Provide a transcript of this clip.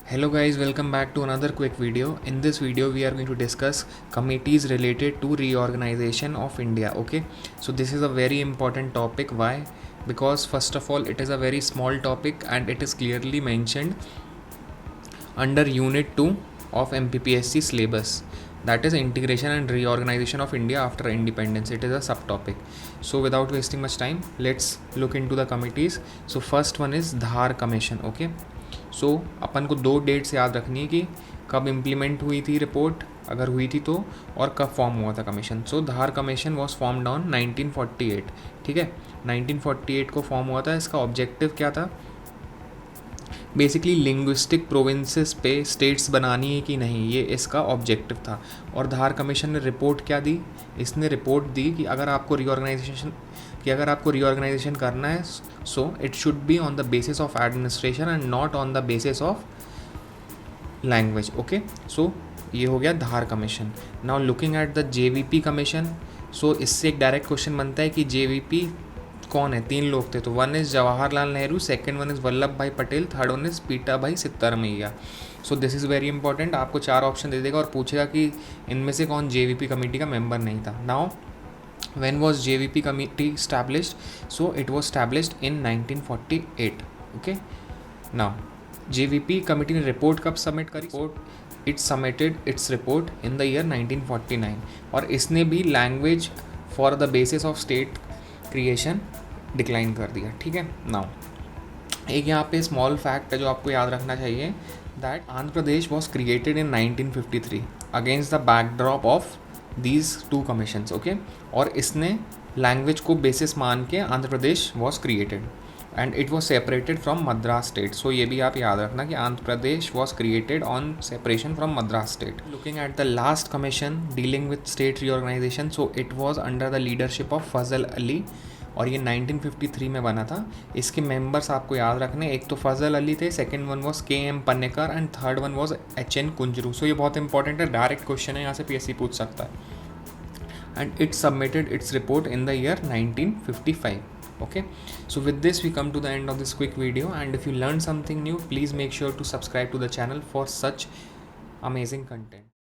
Hello guys, welcome back to another quick video. In this video we are going to discuss committees related to reorganization of India. Okay, so this is a very important topic. Why? Because first of all it is a very small topic and it is clearly mentioned under unit 2 of MPPSC syllabus, that is integration and reorganization of India after independence. It is a subtopic. So without wasting much time, let's look into the committees. So first one is Dhar Commission. Okay, सो अपन को दो dates याद रखनी है कि कब implement हुई थी report, अगर हुई थी तो, और कब फॉर्म हुआ था commission. So Dhar commission was formed on 1948. ठीक है, 1948 को फॉर्म हुआ था. इसका ऑब्जेक्टिव क्या था? बेसिकली लिंग्विस्टिक प्रोविंसेस पे स्टेट्स बनानी है कि नहीं, ये इसका ऑब्जेक्टिव था. और धार कमीशन ने रिपोर्ट क्या दी? इसने रिपोर्ट दी कि अगर आपको रीऑर्गेनाइजेशन करना है, so it should be on the basis of administration and not on the basis of language. Okay, so ये हो गया Dhar commission. Now looking at the JVP commission. So इससे एक डायरेक्ट क्वेश्चन बनता है कि JVP कौन है? 3 लोग थे. तो one is Jawaharlal Nehru, second one is Vallabhbhai Patel, third one is Pattabhi Sitaramayya. So this is very important. आपको 4 ऑप्शन दे देगा और पूछेगा कि इनमें से कौन JVP कमेटी का मेंबर नहीं था. Now when was JVP committee established? So it was established in 1948. Okay, now JVP committee ने रिपोर्ट कब सबमिट करी? It submitted its report in the year 1949. और इसने भी language for the basis of state creation decline कर दिया. ठीक है, नाउ एक यहाँ पे स्मॉल फैक्ट है जो आपको याद रखना चाहिए, that Andhra Pradesh was created in 1953 against the backdrop of these 2 commissions. Okay, और इसने लैंग्वेज को बेसिस मान के Andhra Pradesh was created and it was separated from Madras state. So ये भी आप याद रखना कि Andhra Pradesh was created on separation from Madras state. Looking at the last commission dealing with state reorganization, so it was under the leadership of फजल अली और ये 1953 में बना था. इसके मेंबर्स आपको याद रखने, एक तो फजल अली थे, second one was KM Panikkar and third one was HN Kunzru. So ये बहुत इंपॉर्टेंट है, डायरेक्ट क्वेश्चन है, यहाँ से PSC पूछ सकता है. And it submitted its report in the year 1955. Okay, so with this we come to the end of this quick video, and if you learned something new, please make sure to subscribe to the channel for such amazing content.